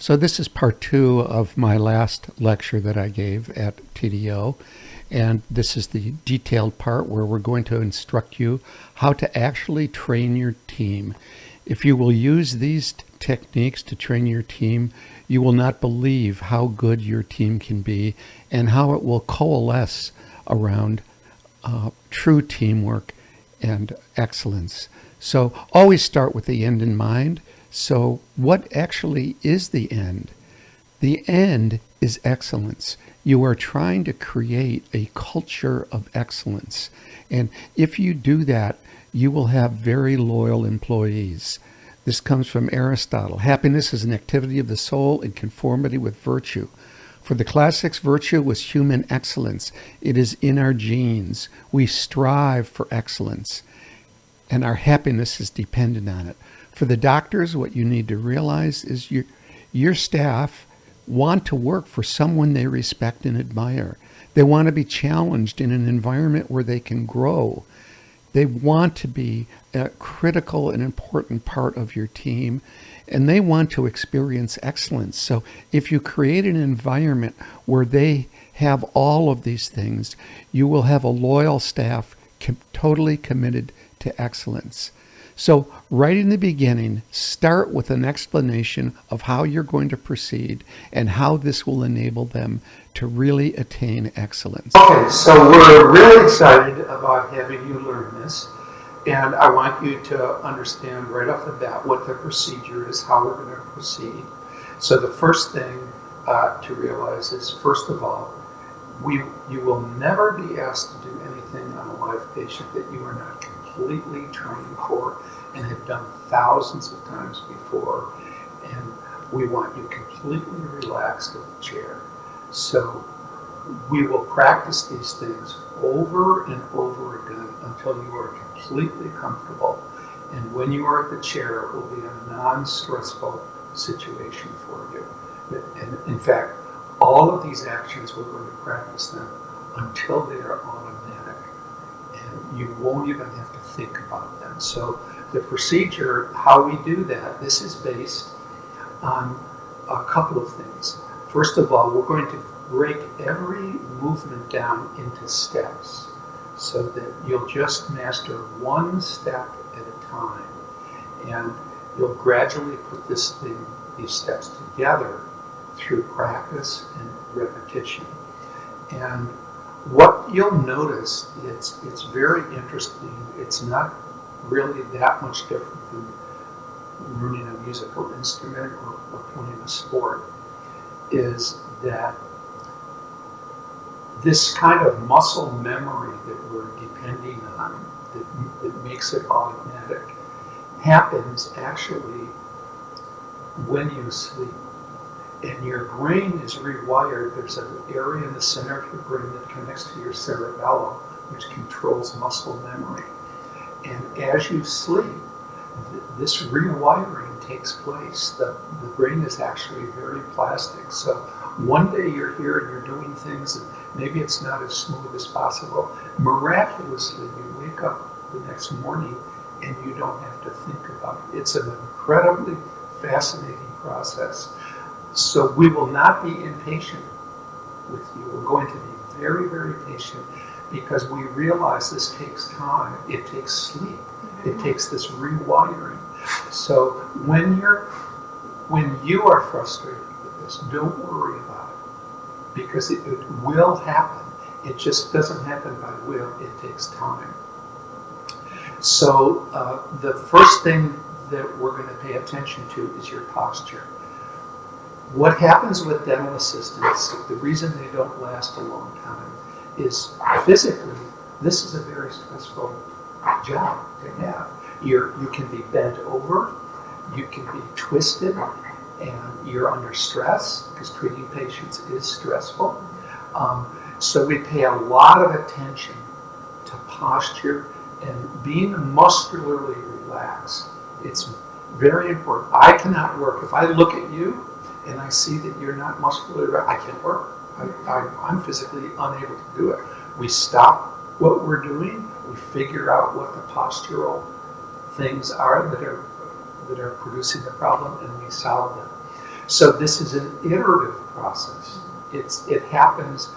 So this is part 2 of my last lecture that I gave at TDO, and this is the detailed part where we're going to instruct you how to actually train your team. If you will use these techniques to train your team, you will not believe how good your team can be and how it will coalesce around true teamwork and excellence. So always start with the end in mind. So what actually is the end? The end is excellence. You are trying to create a culture of excellence. And if you do that, you will have very loyal employees. This comes from Aristotle. Happiness is an activity of the soul in conformity with virtue. For the classics, virtue was human excellence. It is in our genes. We strive for excellence, and our happiness is dependent on it. For the doctors, what you need to realize is your staff want to work for someone they respect and admire. They want to be challenged in an environment where they can grow. They want to be a critical and important part of your team, and they want to experience excellence. So if you create an environment where they have all of these things, you will have a loyal staff totally committed to excellence. So right in the beginning, start with an explanation of how you're going to proceed and how this will enable them to really attain excellence. Okay, so we're really excited about having you learn this, and I want you to understand right off the bat what the procedure is, how we're going to proceed. So the first thing to realize is, first of all, you will never be asked to do anything on a live patient that you are not completely trained for and have done thousands of times before, and we want you completely relaxed in the chair. So we will practice these things over and over again until you are completely comfortable, and when you are at the chair, it will be a non-stressful situation for you. And in fact, all of these actions, we're going to practice them until they are automatic, and you won't even have to think about them. So the procedure, how we do that, this is based on a couple of things. First of all, we're going to break every movement down into steps so that you'll just master one step at a time, and you'll gradually put these steps together through practice and repetition. And what you'll notice, it's very interesting. It's not really that much different than learning a musical instrument or playing a sport, is that this kind of muscle memory that we're depending on, that makes it automatic, happens actually when you sleep. And your brain is rewired. There's an area in the center of your brain that connects to your cerebellum, which controls muscle memory. And as you sleep, this rewiring takes place. The brain is actually very plastic. So one day you're here and you're doing things, and maybe it's not as smooth as possible. Miraculously, you wake up the next morning and you don't have to think about it. It's an incredibly fascinating process. So we will not be impatient with you. We're going to be very, very patient, because we realize this takes time. It takes sleep. It takes this rewiring. So when you are frustrated with this, don't worry about it, because it will happen. It just doesn't happen by will. It takes time. So the first thing that we're going to pay attention to is your posture. What happens with dental assistants, the reason they don't last a long time, is physically, this is a very stressful job to have. You can be bent over, you can be twisted, and you're under stress, because treating patients is stressful. So we pay a lot of attention to posture and being muscularly relaxed. It's very important. I cannot work. If I look at you and I see that you're not muscularly relaxed, I can't work. I'm physically unable to do it. We stop what we're doing, we figure out what the postural things are that are producing the problem, and we solve them. So this is an iterative process. It happens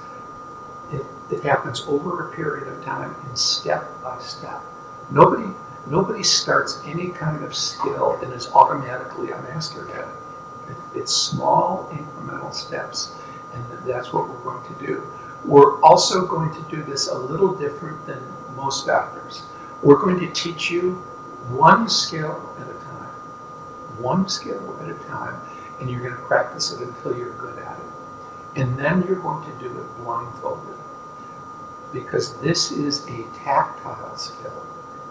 it happens over a period of time and step by step. Nobody starts any kind of skill and is automatically a master at it. It's small incremental steps, and that's what we're going to do. We're also going to do this a little different than most doctors. We're going to teach you one skill at a time. One skill at a time, and you're going to practice it until you're good at it. And then you're going to do it blindfolded. Because this is a tactile skill.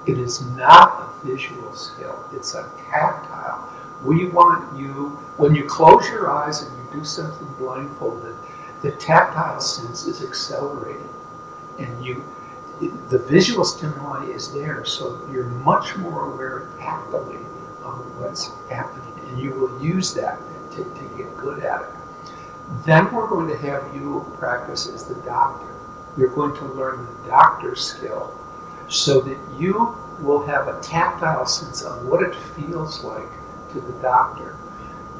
It is not a visual skill. It's a tactile. We want you, when you close your eyes and you do something blindfolded, the tactile sense is accelerated. And the visual stimuli is there, so you're much more aware tactily of what's happening. And you will use that to get good at it. Then we're going to have you practice as the doctor. You're going to learn the doctor's skill so that you will have a tactile sense of what it feels like to the doctor.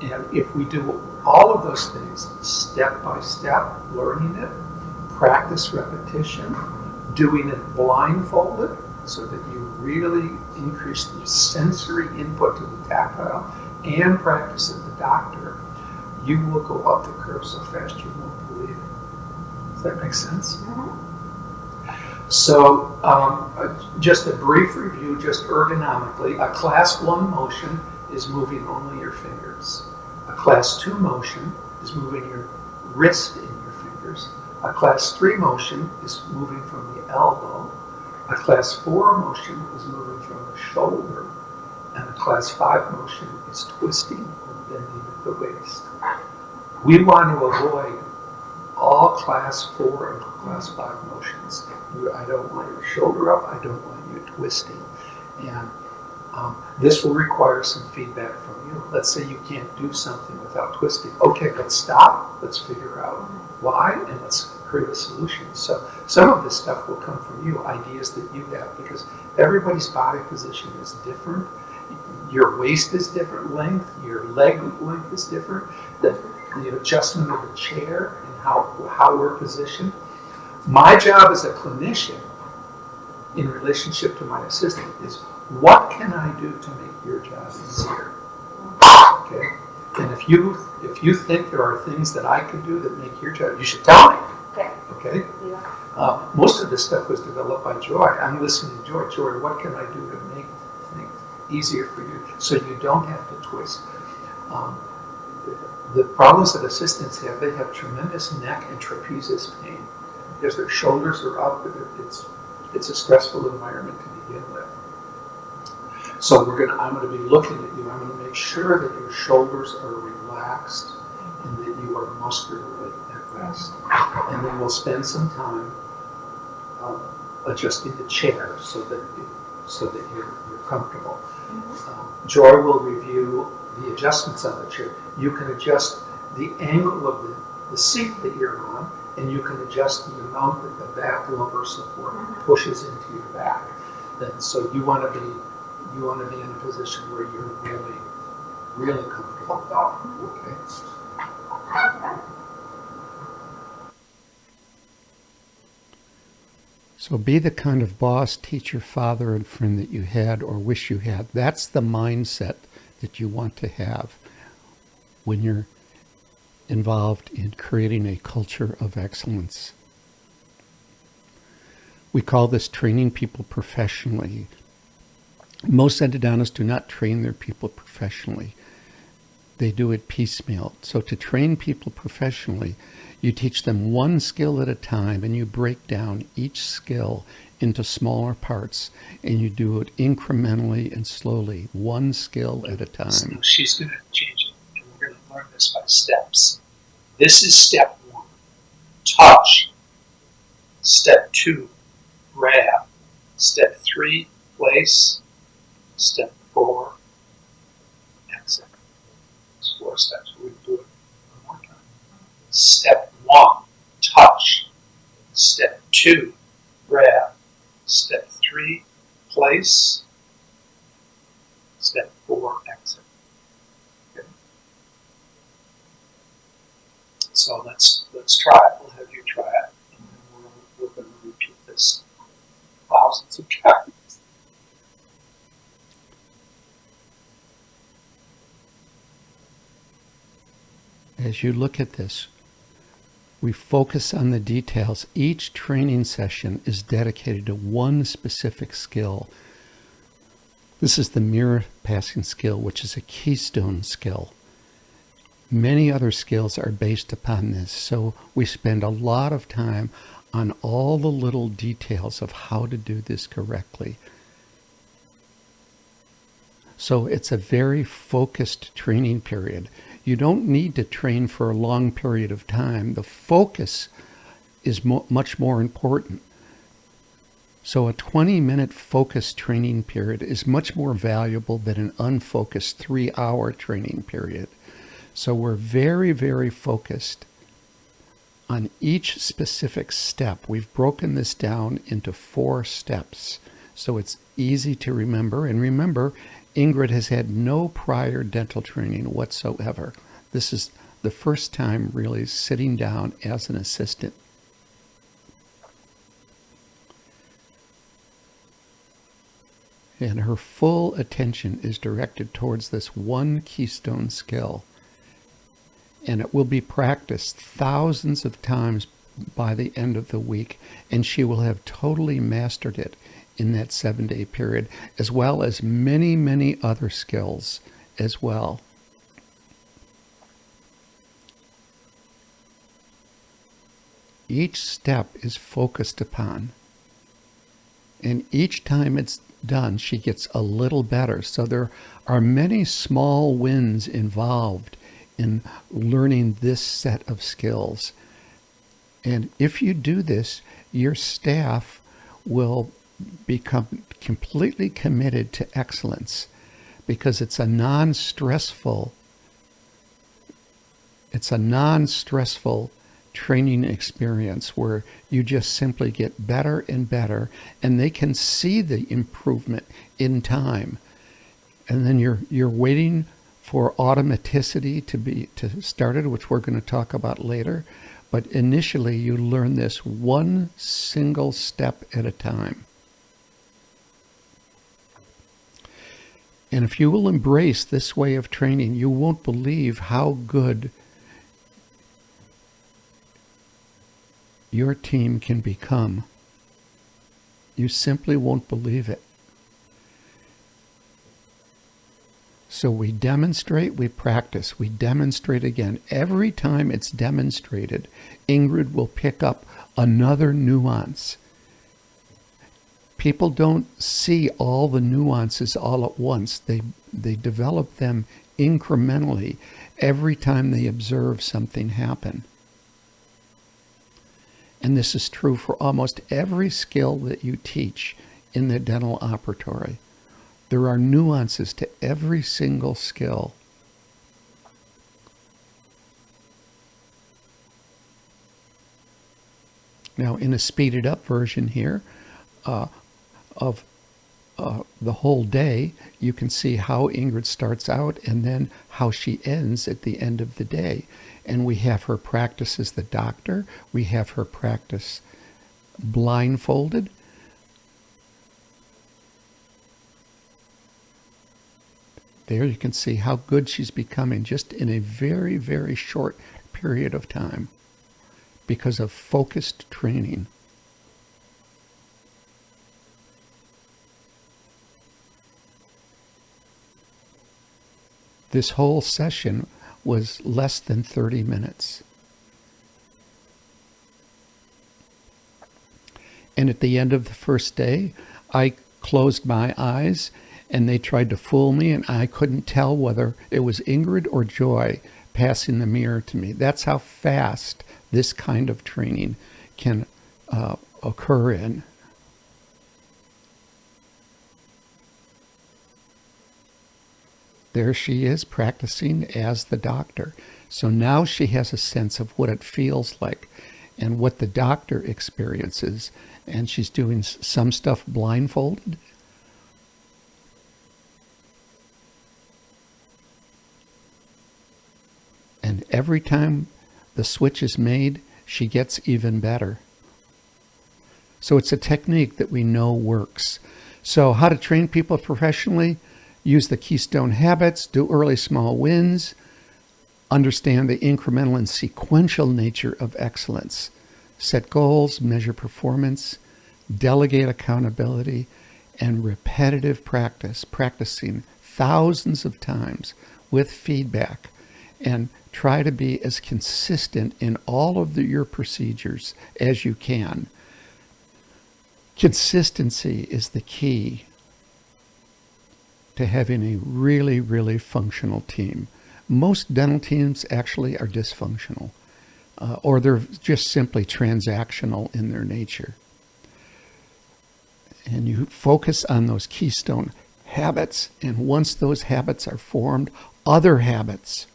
And if we do all of those things step by step, learning it, practice repetition, doing it blindfolded so that you really increase the sensory input to the tactile and practice at the doctor, you will go up the curve so fast you won't believe it. Does that make sense? Mm-hmm. So just a brief review, just ergonomically, a class 1 motion is moving only your fingers. A class 2 motion is moving your wrist in your fingers. A class 3 motion is moving from the elbow. A class 4 motion is moving from the shoulder. And a class 5 motion is twisting or bending at the waist. We want to avoid all class 4 and class 5 motions. I don't want your shoulder up, I don't want you twisting. And this will require some feedback from you. Let's say you can't do something without twisting. Okay, let's stop, let's figure out why, and let's create a solution. So some of this stuff will come from you, ideas that you have, because everybody's body position is different. Your waist is different length, your leg length is different. The adjustment of the chair and how we're positioned. My job as a clinician in relationship to my assistant is what can I do to make your job easier? Okay? And if you think there are things that I could do that make your job, you should tell me. Okay? Yeah. Most of this stuff was developed by Joy. I'm listening to Joy. Joy, what can I do to make things easier for you so you don't have to twist? The problems that assistants have, they have tremendous neck and trapezius pain because their shoulders are up. It's a stressful environment to begin with. So I'm going to be looking at you. I'm going to make sure that your shoulders are relaxed and that you are muscularly at rest. And then we'll spend some time adjusting the chair so that you're comfortable. Joy will review the adjustments on the chair. You can adjust the angle of the seat that you're on, and you can adjust the amount that the back lumbar support pushes into your back. Then, so you want to be in a position where you're really, really comfortable. Okay. So be the kind of boss, teacher, father, and friend that you had or wish you had. That's the mindset that you want to have when you're involved in creating a culture of excellence. We call this training people professionally. Most endodontists do not train their people professionally. They do it piecemeal. So to train people professionally, you teach them one skill at a time, and you break down each skill into smaller parts, and you do it incrementally and slowly, one skill at a time. So she's going to change it, and we're going to learn this by steps. This is step 1, touch. Step 2, grab. Step 3, place. Step 4, exit. It's 4 steps. We're going to do it one more time. Step 1, touch. Step 2, grab. Step 3, place. Step 4, exit. Okay. So let's try it. We'll have you try it, and then we're going to repeat this thousands of times. As you look at this, we focus on the details. Each training session is dedicated to one specific skill. This is the mirror passing skill, which is a keystone skill. Many other skills are based upon this, so we spend a lot of time on all the little details of how to do this correctly. So it's a very focused training period. You don't need to train for a long period of time. The focus is much more important. So a 20-minute focused training period is much more valuable than an unfocused 3-hour training period. So we're very, very focused on each specific step. We've broken this down into 4 steps, so it's easy to remember. And remember, Ingrid has had no prior dental training whatsoever. This is the first time really sitting down as an assistant. And her full attention is directed towards this one keystone skill. And it will be practiced thousands of times by the end of the week, and she will have totally mastered it in that 7-day period, as well as many, many other skills as well. Each step is focused upon, and each time it's done, she gets a little better. So there are many small wins involved in learning this set of skills. And if you do this, your staff will become completely committed to excellence, because it's a non-stressful training experience where you just simply get better and better, and they can see the improvement in time. And then you're waiting for automaticity to started, which we're going to talk about later. But initially, you learn this one single step at a time. And if you will embrace this way of training, you won't believe how good your team can become. You simply won't believe it. So we demonstrate, we practice, we demonstrate again. Every time it's demonstrated, Ingrid will pick up another nuance. People don't see all the nuances all at once. They develop them incrementally every time they observe something happen. And this is true for almost every skill that you teach in the dental operatory. There are nuances to every single skill. Now, in a speeded up version here of the whole day, you can see how Ingrid starts out and then how she ends at the end of the day. And we have her practice as the doctor. We have her practice blindfolded. There you can see how good she's becoming just in a very, very short period of time because of focused training. This whole session was less than 30 minutes. And at the end of the first day, I closed my eyes and they tried to fool me, and I couldn't tell whether it was Ingrid or Joy passing the mirror to me. That's how fast this kind of training can occur in. There she is practicing as the doctor. So now she has a sense of what it feels like and what the doctor experiences. And she's doing some stuff blindfolded. And every time the switch is made, she gets even better. So it's a technique that we know works. So how to train people professionally: use the keystone habits, do early small wins, understand the incremental and sequential nature of excellence, set goals, measure performance, delegate accountability, and repetitive practice, practicing thousands of times with feedback, and try to be as consistent in all of your procedures as you can. Consistency is the key to having a really, really functional team. Most dental teams actually are dysfunctional, or they're just simply transactional in their nature. And you focus on those keystone habits, and once those habits are formed, other habits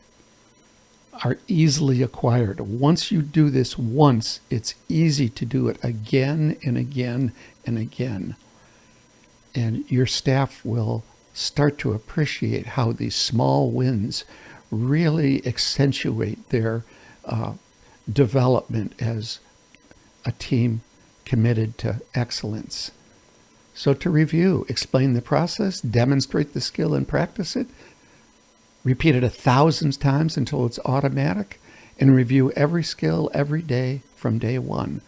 are easily acquired. Once you do this once, it's easy to do it again and again and again. And your staff will start to appreciate how these small wins really accentuate their development as a team committed to excellence. So to review: explain the process, demonstrate the skill and practice it, repeat it 1,000 times until it's automatic, and review every skill every day from day one.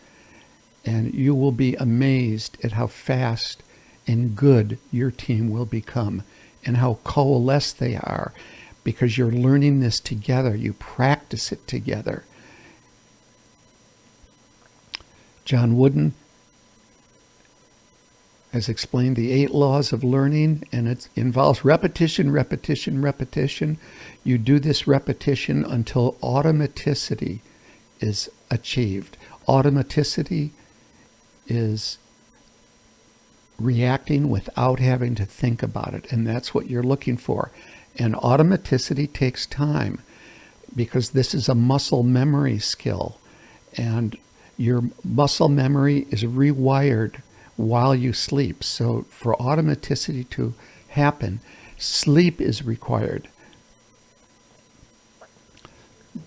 And you will be amazed at how fast and good your team will become and how coalesced they are, because you're learning this together. You practice it together. John Wooden has explained the 8 laws of learning, and it involves repetition, repetition, repetition. You do this repetition until automaticity is achieved. Automaticity is reacting without having to think about it, and that's what you're looking for. And automaticity takes time, because this is a muscle memory skill, and your muscle memory is rewired while you sleep. So for automaticity to happen, sleep is required.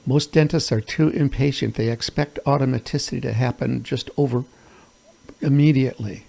Most dentists are too impatient. They expect automaticity to happen just over immediately.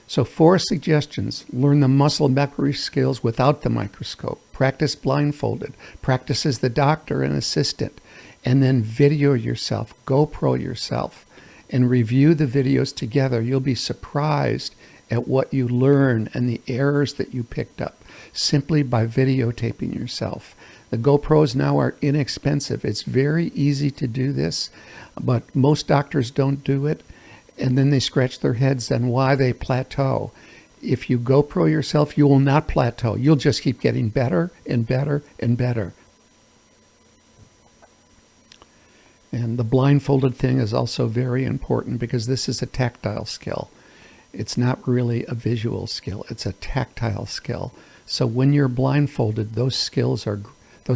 So 4 suggestions: learn the muscle memory skills without the microscope, practice blindfolded, practice as the doctor and assistant, and then video yourself, GoPro yourself, and review the videos together. You'll be surprised at what you learn and the errors that you picked up simply by videotaping yourself. The GoPros now are inexpensive. It's very easy to do this, but most doctors don't do it, and then they scratch their heads on why they plateau. If you GoPro yourself, you will not plateau. You'll just keep getting better and better and better. And the blindfolded thing is also very important, because this is a tactile skill. It's not really a visual skill. It's a tactile skill. So when you're blindfolded, those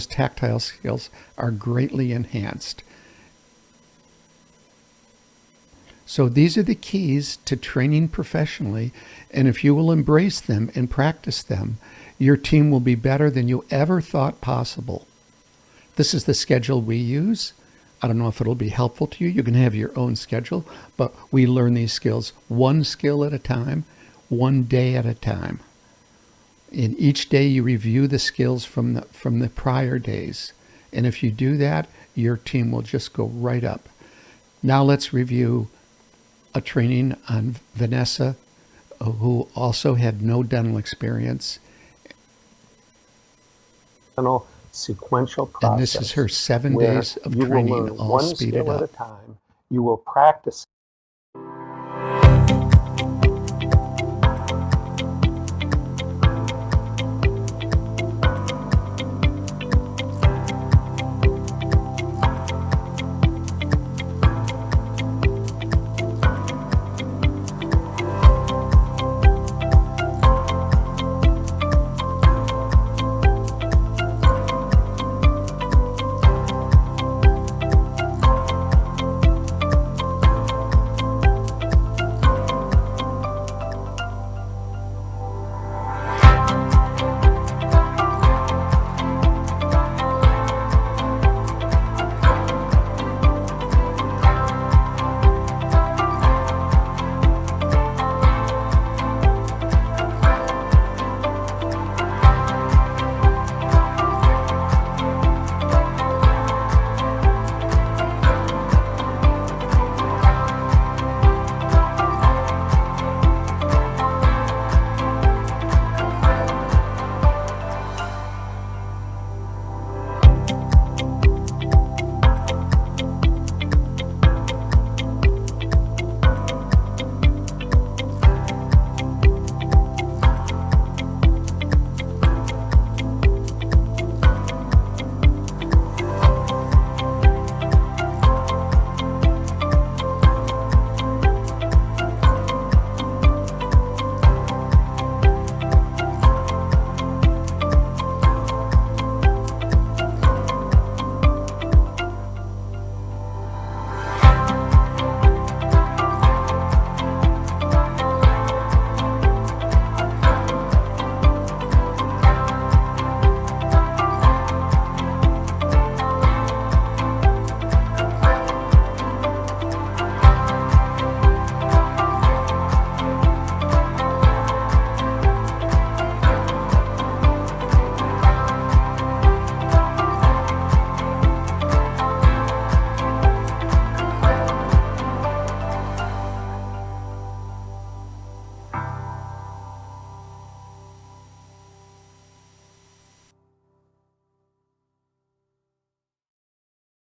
tactile skills are greatly enhanced. So these are the keys to training professionally, and if you will embrace them and practice them, your team will be better than you ever thought possible. This is the schedule we use. I don't know if it'll be helpful to you. You can have your own schedule, but we learn these skills one skill at a time, one day at a time. In each day, you review the skills from the prior days. And if you do that, your team will just go right up. Now let's review a training on Vanessa, who also had no dental experience. Sequential process. And this is her 7 days of training, all speeded up. At a time. You will practice